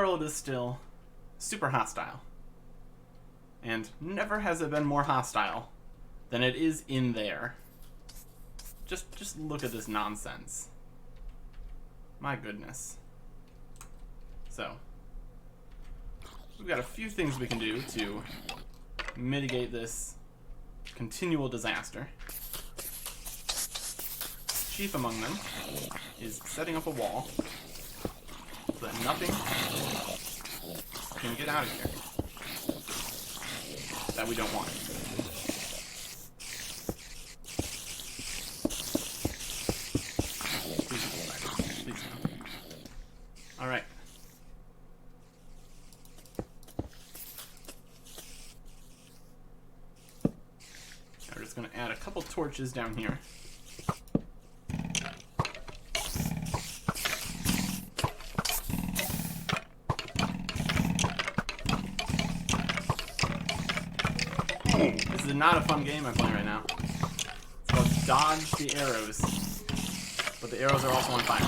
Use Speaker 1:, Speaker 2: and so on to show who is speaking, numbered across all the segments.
Speaker 1: world is still super hostile. And never has it been more hostile than it is in there. Just look at this nonsense. My goodness. So, we've got a few things we can do to mitigate this continual disaster. Chief among them is setting up a wall so that nothing can get out of here that we don't want. Please no. Alright. Now we're just going to add a couple torches down here. This is not a fun game I'm playing right now. It's called Dodge the Arrows. But the arrows are also on fire.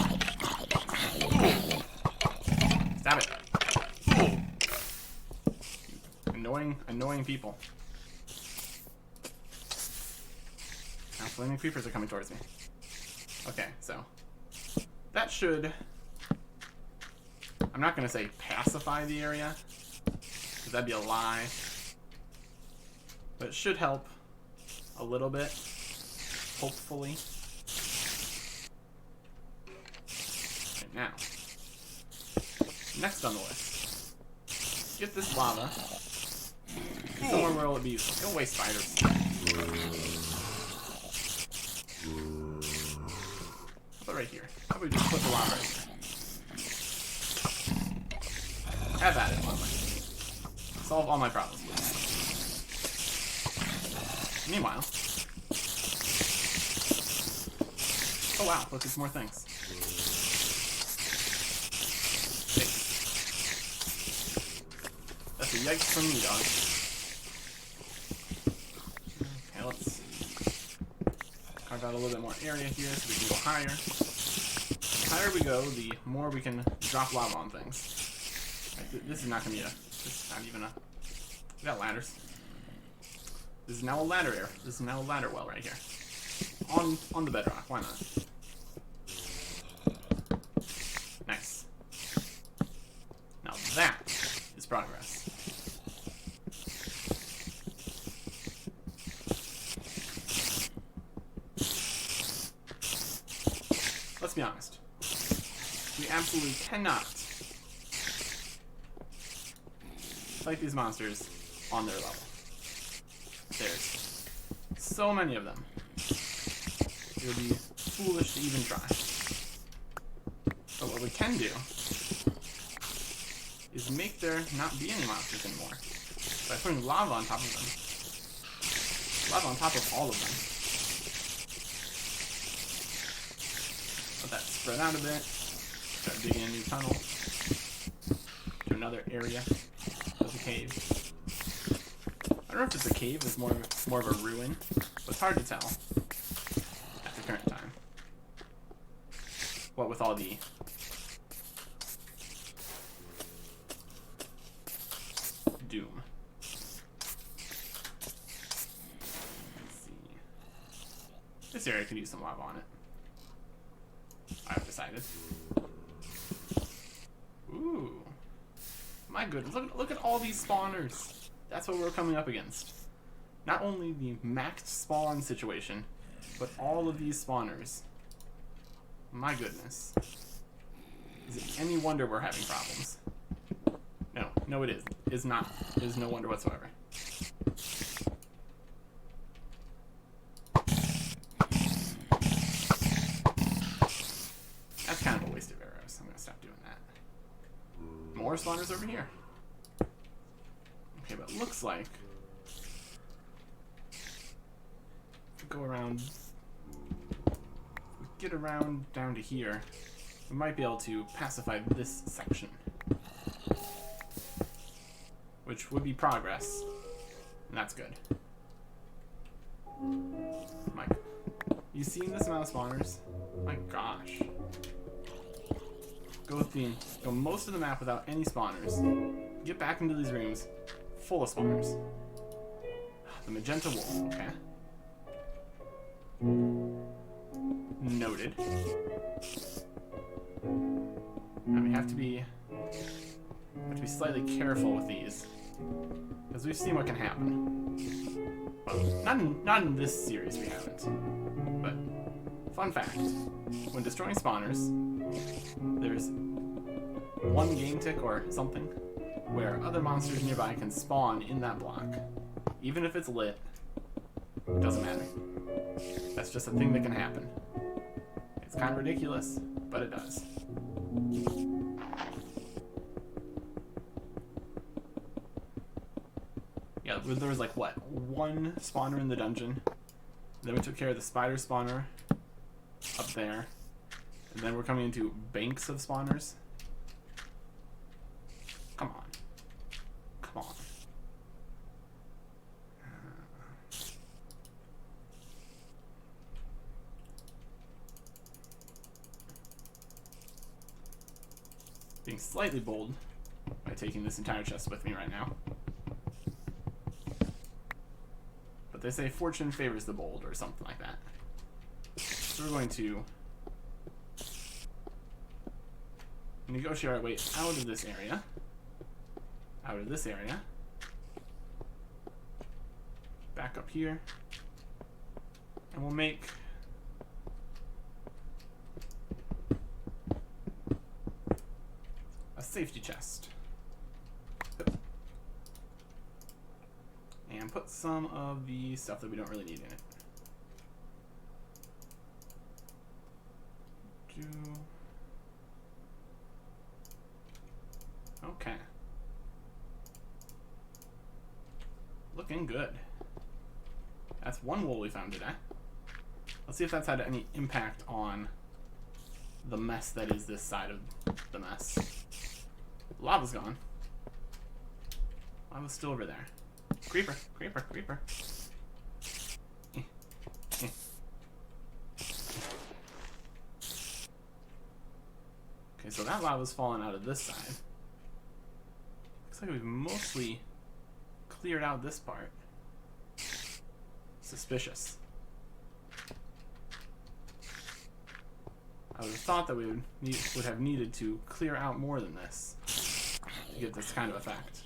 Speaker 1: Stab it. Annoying people. Now flaming creepers are coming towards me. Okay, so that should, I'm not going to say pacify the area, because that'd be a lie. But it should help a little bit, hopefully. Right now. Next on the list. Get this lava somewhere where it'll be useful. It'll waste spiders. How about right here? How about we just put the lava right here? Have at it, lovely. Solve all my problems. Meanwhile, oh wow, look, there's more things. Hey. That's a yikes from me, dog. Okay, let's carve out a little bit more area here so we can go higher. The higher we go, the more we can drop lava on things. Right, this is not going to be this is not even we got ladders. This is now a ladder area. This is now a ladder well right here. On the bedrock. Why not? Nice. Now that is progress. Let's be honest. We absolutely cannot fight these monsters on their level. There's so many of them. It would be foolish to even try. But what we can do is make there not be any monsters anymore by putting lava on top of them. Lava on top of all of them. Let that spread out a bit. Start digging a new tunnel to another area of the cave. I don't know if it's a cave, it's more of a ruin, but it's hard to tell at the current time. What with all the doom. Let's see. This area could use some lava on it. I've decided. Ooh. My goodness, look at all these spawners. That's what we're coming up against. Not only the maxed spawn situation, but all of these spawners. My goodness. Is it any wonder we're having problems? No, it is. It is not. It is no wonder whatsoever. That's kind of a waste of arrows. I'm going to stop doing that. More spawners over here. Okay, but it looks like if we go around, we get around down to here, we might be able to pacify this section, which would be progress, and that's good. Mike, you seen this amount of spawners? My gosh. go most of the map without any spawners. Get back into these rooms full of spawners. The magenta wool, okay. Noted. Now we have to be slightly careful with these, because we've seen what can happen. Well, not in this series we haven't. But fun fact: when destroying spawners, there's one game tick or something where other monsters nearby can spawn in that block, even if it's lit. It doesn't matter. That's just a thing that can happen. It's kind of ridiculous, but it does. Yeah, there was like, what, one spawner in the dungeon. Then we took care of the spider spawner up there. And then we're coming into banks of spawners. Come on. Come on. Being slightly bold by taking this entire chest with me right now. But they say fortune favors the bold or something like that. So we're going to negotiate our way out of this area. Out of this area. Back up here. And we'll make a safety chest. And put some of the stuff that we don't really need in it. Okay. Looking good. That's one wool we found today. Let's see if that's had any impact on the mess that is this side of the mess. Lava's gone. Lava's still over there. Creeper, creeper, creeper. Okay, so that lava's fallen out of this side. Looks like we've mostly cleared out this part. Suspicious. I would have thought that we would have needed to clear out more than this to get this kind of effect.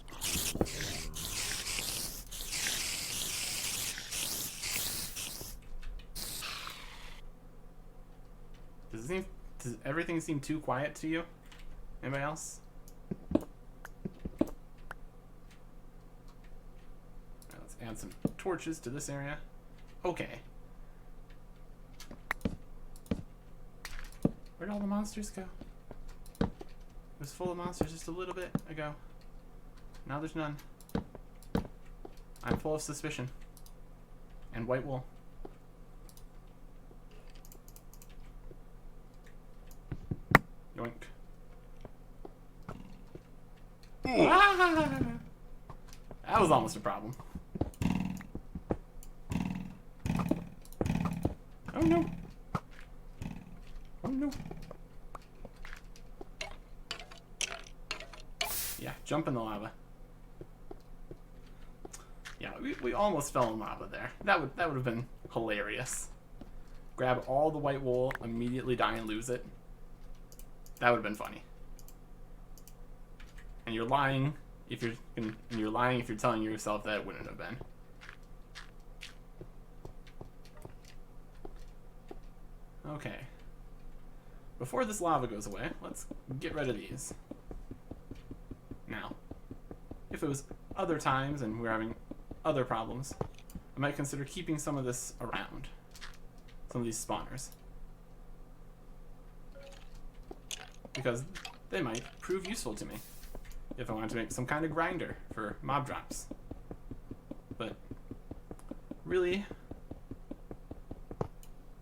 Speaker 1: Does everything seem too quiet to you? Anybody else? Alright, let's add some torches to this area. Okay. Where'd all the monsters go? It was full of monsters just a little bit ago. Now there's none. I'm full of suspicion. And white wool. Yoink. Ah! That was almost a problem. Oh no. Oh no. Yeah, jump in the lava. Yeah, we almost fell in lava there. That would have been hilarious. Grab all the white wool, immediately die and lose it. That would have been funny. And you're lying if you're telling yourself that it wouldn't have been. Okay. Before this lava goes away, let's get rid of these. Now, if it was other times and we're having other problems, I might consider keeping some of this around. Some of these spawners. Because they might prove useful to me if I wanted to make some kind of grinder for mob drops. But really,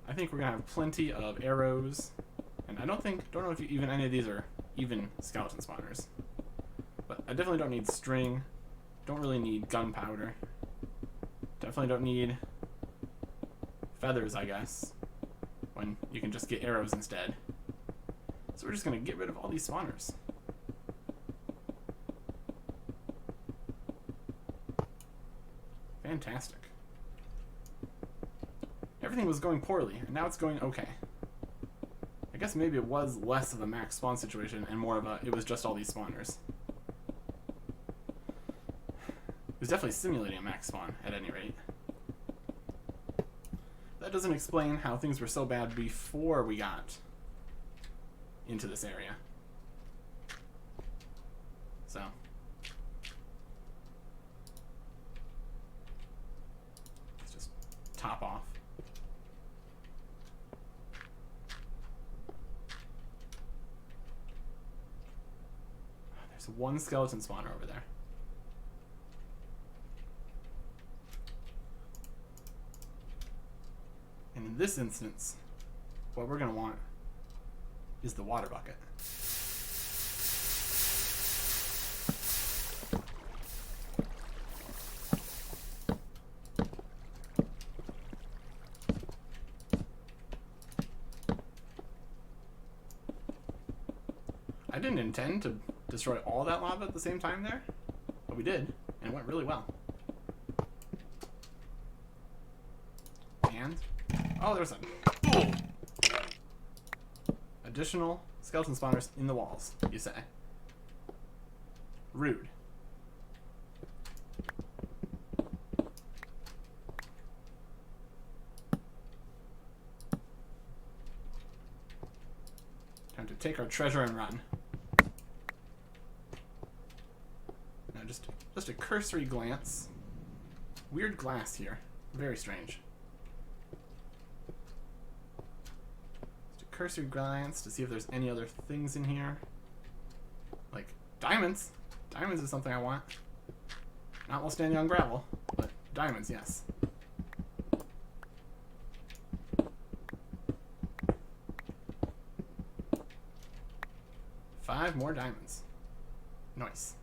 Speaker 1: I think we're gonna have plenty of arrows, and I don't know if even any of these are even skeleton spawners. But I definitely don't need string. Don't really need gunpowder. Definitely don't need feathers, I guess, when you can just get arrows instead. So we're just going to get rid of all these spawners. Fantastic. Everything was going poorly, and now it's going okay. I guess maybe it was less of a max spawn situation and more of a, it was just all these spawners. It was definitely simulating a max spawn, at any rate. That doesn't explain how things were so bad before we got into this area. So. Let's just top off. There's one skeleton spawner over there. And in this instance, what we're going to want is the water bucket. I didn't intend to destroy all that lava at the same time there, but we did, and it went really well. And, oh, there's a additional skeleton spawners in the walls, you say. Rude. Time to take our treasure and run. Now just a cursory glance. Weird glass here. Very strange. Cursory glance to see if there's any other things in here. Like diamonds. Diamonds is something I want. Not while standing on gravel, but diamonds, yes. Five more diamonds. Nice.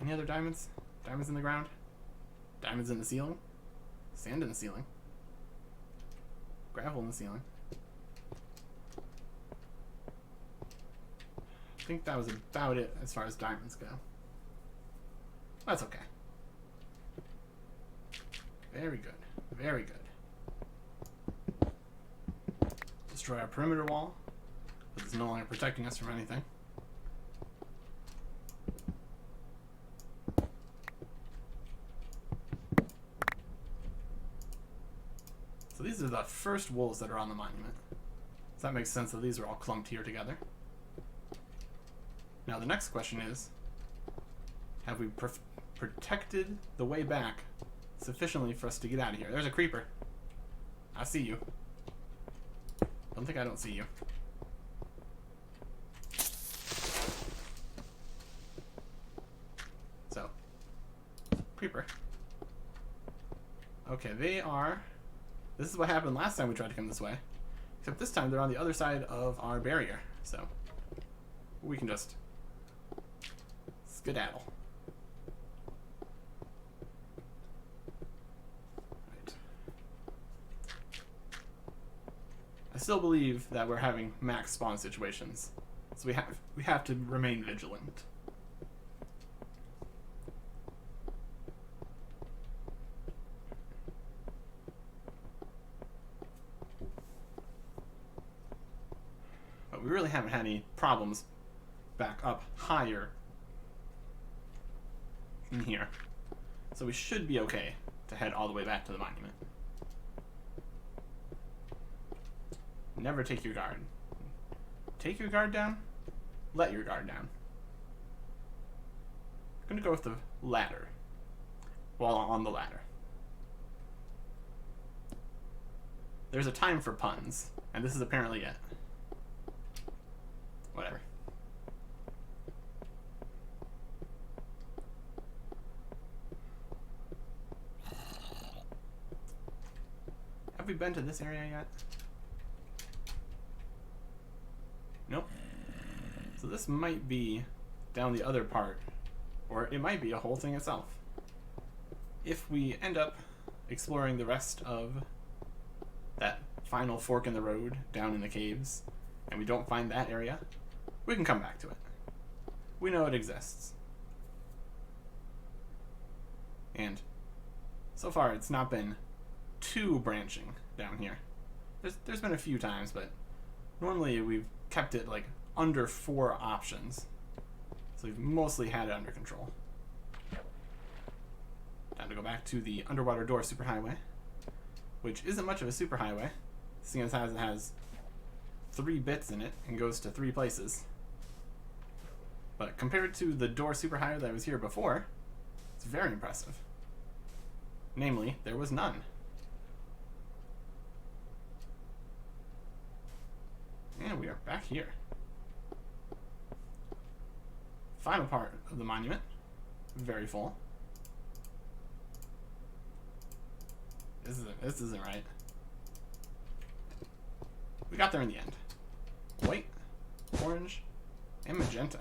Speaker 1: Any other diamonds? Diamonds in the ground? Diamonds in the ceiling? Sand in the ceiling? Gravel in the ceiling. I think that was about it as far as diamonds go. That's okay. Very good. Very good. Destroy our perimeter wall. This is no longer protecting us from anything. So these are the first wolves that are on the monument. So that makes sense that these are all clumped here together. Now the next question is, have we protected the way back sufficiently for us to get out of here? There's a creeper. I see you. Don't think I don't see you. So, creeper. Okay, they are... This is what happened last time we tried to come this way. Except this time they're on the other side of our barrier. So, we can just skedaddle. Right. I still believe that we're having max spawn situations. So we have to remain vigilant. We really haven't had any problems back up higher in here. So we should be okay to head all the way back to the monument. Never take your guard. Take your guard down, let your guard down. I'm going to go with the ladder while on the ladder. There's a time for puns, and this is apparently it. Whatever. Have we been to this area yet? Nope. So this might be down the other part, or it might be a whole thing itself. If we end up exploring the rest of that final fork in the road down in the caves, and we don't find that area, we can come back to it. We know it exists. And so far, it's not been too branching down here. There's been a few times, but normally we've kept it like under 4 options. So we've mostly had it under control. Time to go back to the underwater door superhighway, which isn't much of a superhighway, seeing as it has 3 bits in it and goes to 3 places. But compared to the door superhighway that was here before, it's very impressive. Namely, there was none. And we are back here. Final part of the monument. Very full. This isn't right. We got there in the end. White, orange, and magenta.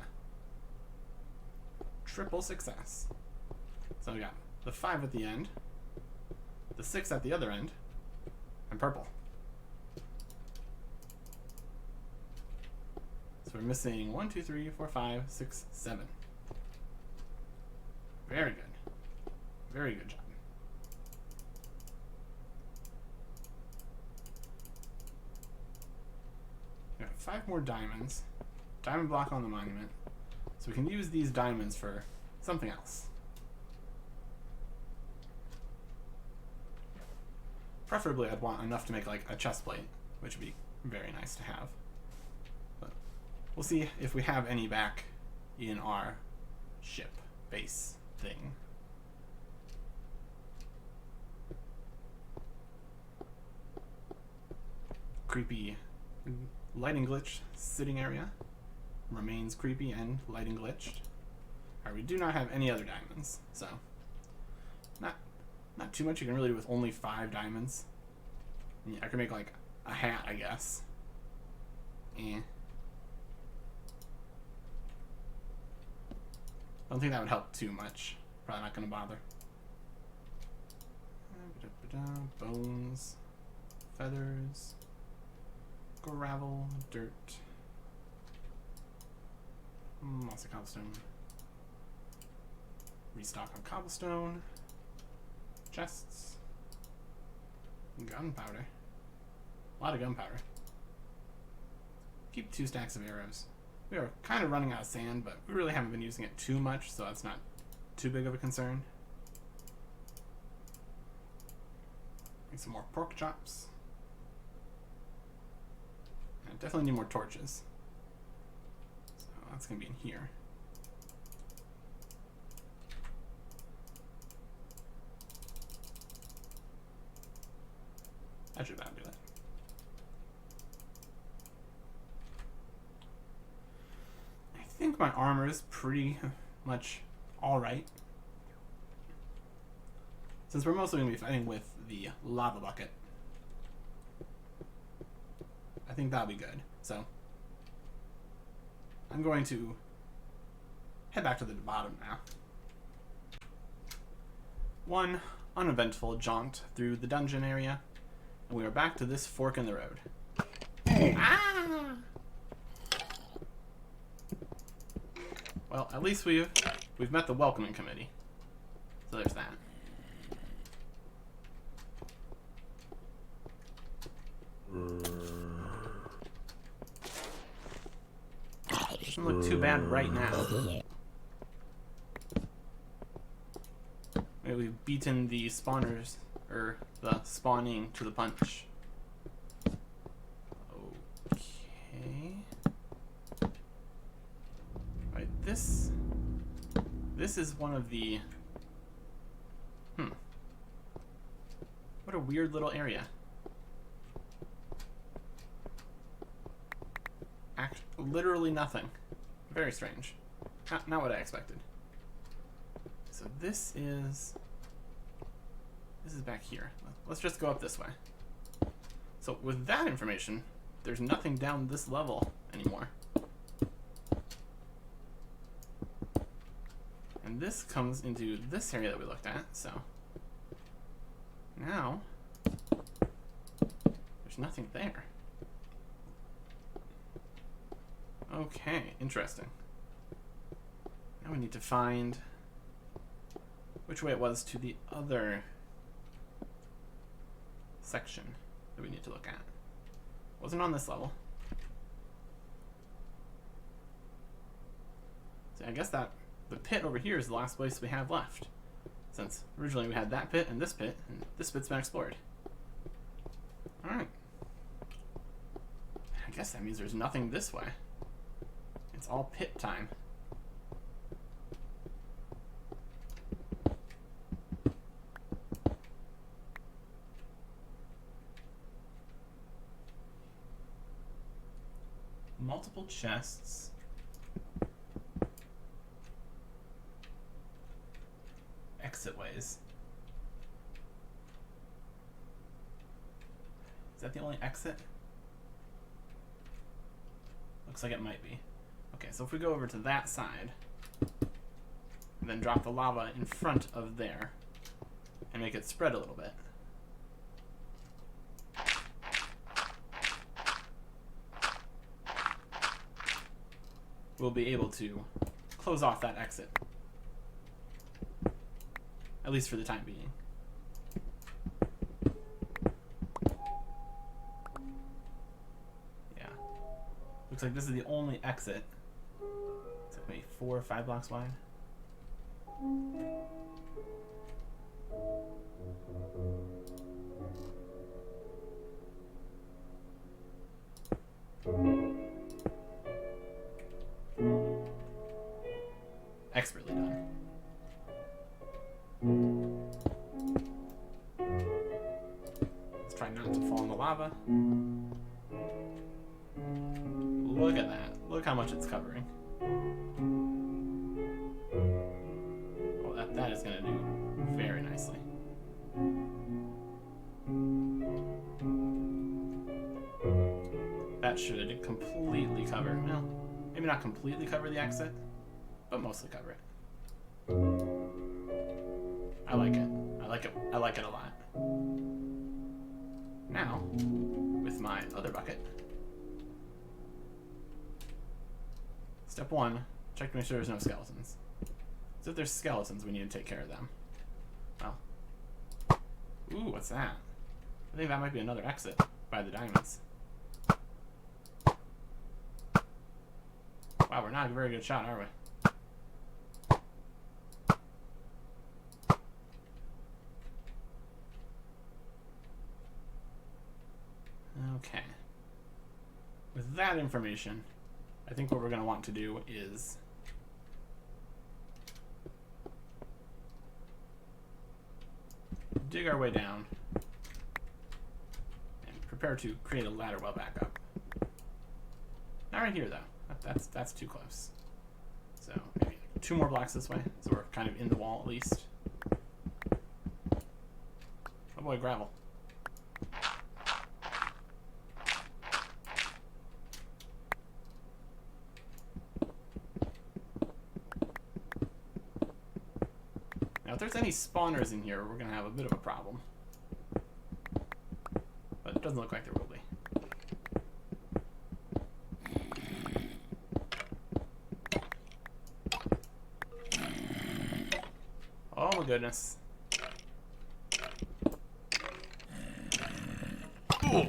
Speaker 1: Triple success. So we got the 5 at the end, the 6 at the other end, and purple. So we're missing 1, 2, 3, 4, 5, 6, 7. Very good. Very good job. We got 5 more diamonds. Diamond block on the monument. So we can use these diamonds for something else. Preferably I'd want enough to make like a chest plate, which would be very nice to have. But we'll see if we have any back in our ship base thing. Creepy lighting glitch sitting area. Remains creepy and lighting glitched. Alright, we do not have any other diamonds, so not too much you can really do with only 5 diamonds. Yeah, I could make like a hat, I guess. I don't think that would help too much. Probably not gonna bother. Bones, feathers, gravel, dirt. Lots of cobblestone. Restock on cobblestone. Chests. Gunpowder. A lot of gunpowder. Keep 2 stacks of arrows. We are kind of running out of sand, but we really haven't been using it too much, so that's not too big of a concern. Need some more pork chops. I definitely need more torches. So that's going to be in here. That should about do it. I think my armor is pretty much alright. Since we're mostly going to be fighting with the lava bucket, I think that'll be good. So I'm going to head back to the bottom now. One uneventful jaunt through the dungeon area, and we are back to this fork in the road. Ah! Well, at least we've met the welcoming committee. So there's that. Doesn't look too bad right now. Maybe we've beaten the spawners, or the spawning to the punch. Okay. Right, this is one of the... What a weird little area. Literally nothing. Very strange. Not what I expected. So this is back here. Let's just go up this way. So with that information, there's nothing down this level anymore. And this comes into this area that we looked at, so now there There's nothing there. Okay, interesting. Now we need to find which way it was to the other section that we need to look at. Wasn't on this level. So I guess that the pit over here is the last place we have left. Since originally we had that pit, and this pit's been explored. Alright. I guess that means there's nothing this way. It's all pit time. Multiple chests. Exit ways. Is that the only exit? Looks like it might be. Okay, so if we go over to that side, and then drop the lava in front of there, and make it spread a little bit. We'll be able to close off that exit. At least for the time being. Yeah. Looks like this is the only exit. It's like maybe 4 or 5 blocks wide. Expertly done. Let's try not to fall in the lava. Look at that. Look how much it's covering. Well, that is going to do very nicely. That should completely cover, well, maybe not completely cover the exit, but mostly cover it. I like it. I like it. I like it a lot. Now, with my other bucket, step 1, check to make sure there's no skeletons. So if there's skeletons, we need to take care of them. Well, ooh, what's that? I think that might be another exit by the diamonds. Wow, we're not a very good shot, are we? Okay. With that information, I think what we're going to want to do is dig our way down and prepare to create a ladder well back up. Not right here, though. That's too close. So maybe 2 more blocks this way, so we're kind of in the wall at least. Oh boy, gravel. Now if there's any spawners in here, we're going to have a bit of a problem. But it doesn't look like there will be. Oh my goodness. Ooh.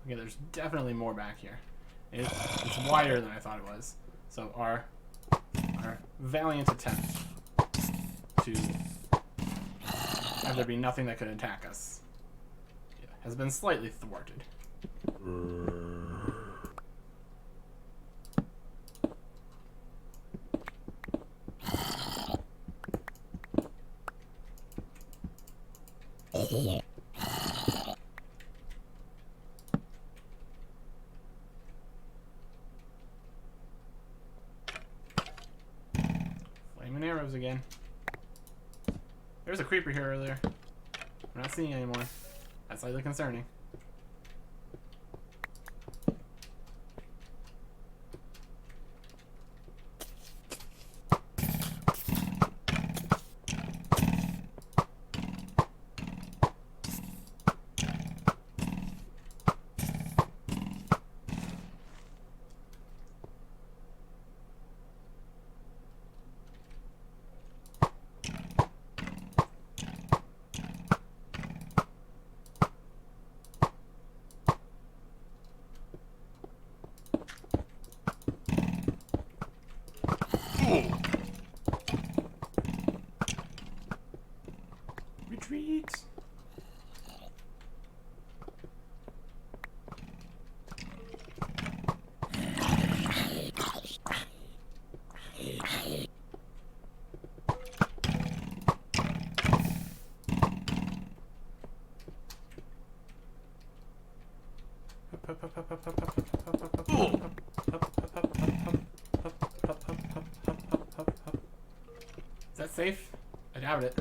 Speaker 1: Okay, there's definitely more back here. It's wider than I thought it was. So our valiant attempt to have there be nothing that could attack us has been slightly thwarted. Flaming arrows again. There was a creeper here earlier. I'm not seeing it anymore. That's slightly concerning. Retreat. Is that safe? I doubt it.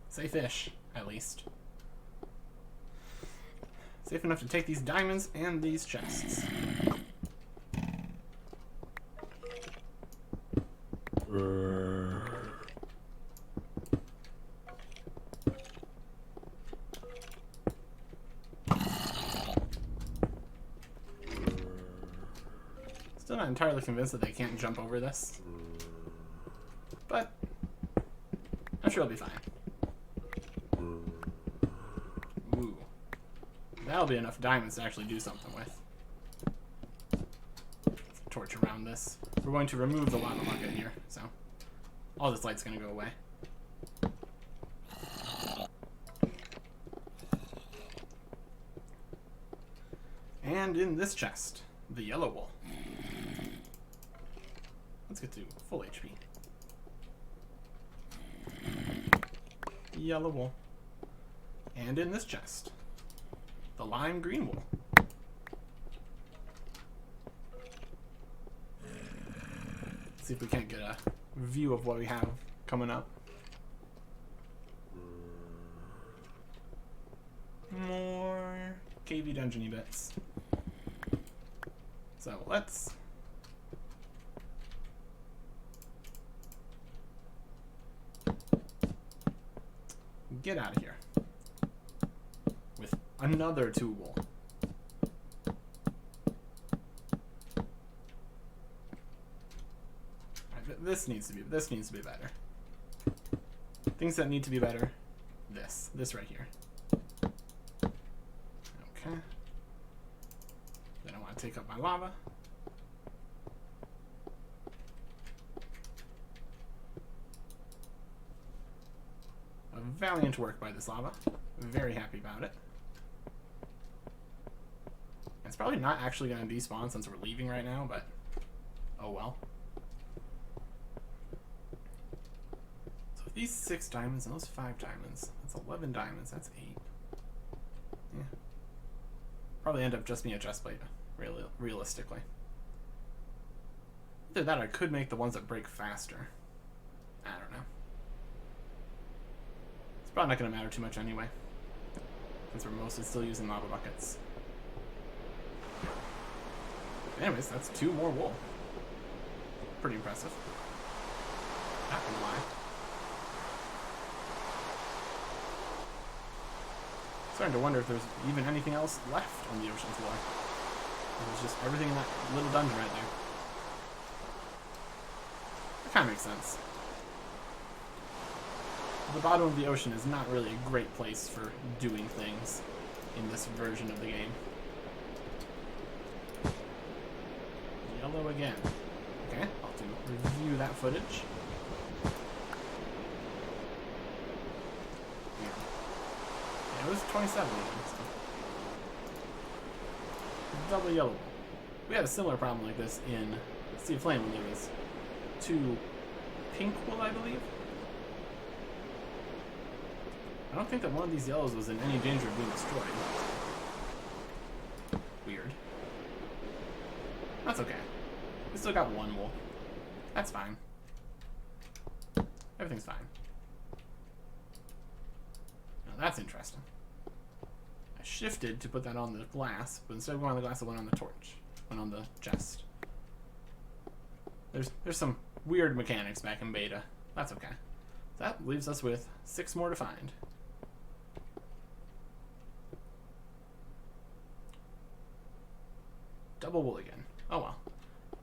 Speaker 1: Safe-ish, at least. Safe enough to take these diamonds and these chests. Still not entirely convinced that they can't jump over this. But I'm sure it'll be fine. Ooh. That'll be enough diamonds to actually do something with. Torch around this. We're going to remove the lava bucket here, so all this light's going to go away. And in this chest, the yellow wool. Let's get to full HP. Yellow wool. And in this chest, the lime green wool. Let's see if we can't get a view of what we have coming up. More cavey dungeony bits. So let's get out of here with another 2 wool. Right, this needs to be better. Things that need to be better. This right here. Okay. Then I want to take up my lava. Valiant work by this lava. Very happy about it. It's probably not actually going to despawn since we're leaving right now, but oh well. So these 6 diamonds and those 5 diamonds, that's 11 diamonds, that's 8. Yeah. Probably end up just being a chest plate, realistically. Either that or I could make the ones that break faster. I don't know. Probably not going to matter too much anyway, since we're mostly still using lava buckets. Anyways, that's 2 more wool. Pretty impressive. Not gonna lie. Starting to wonder if there's even anything else left on the ocean floor. It was just everything in that little dungeon right there. That kind of makes sense. The bottom of the ocean is not really a great place for doing things in this version of the game. Yellow again. Okay, I'll have to review that footage. Yeah, it was 27 again, so. Double yellow. We had a similar problem like this in Sea of Flame when there was 2 pink wool, I believe. I don't think that one of these yellows was in any danger of being destroyed. Weird. That's okay. We still got one wool. That's fine. Everything's fine. Now that's interesting. I shifted to put that on the glass, but instead of going on the glass, I went on the torch. Went on the chest. There's some weird mechanics back in beta. That's okay. That leaves us with 6 more to find. Double wool again. Oh well.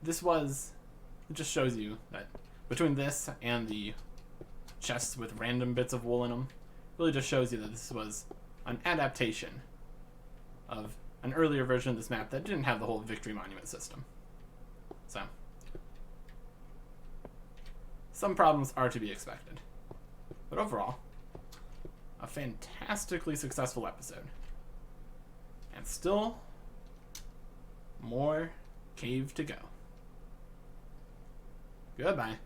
Speaker 1: It just shows you that between this and the chests with random bits of wool in them, really just shows you that this was an adaptation of an earlier version of this map that didn't have the whole victory monument system. So, some problems are to be expected. But overall, a fantastically successful episode. And still more cave to go. Goodbye.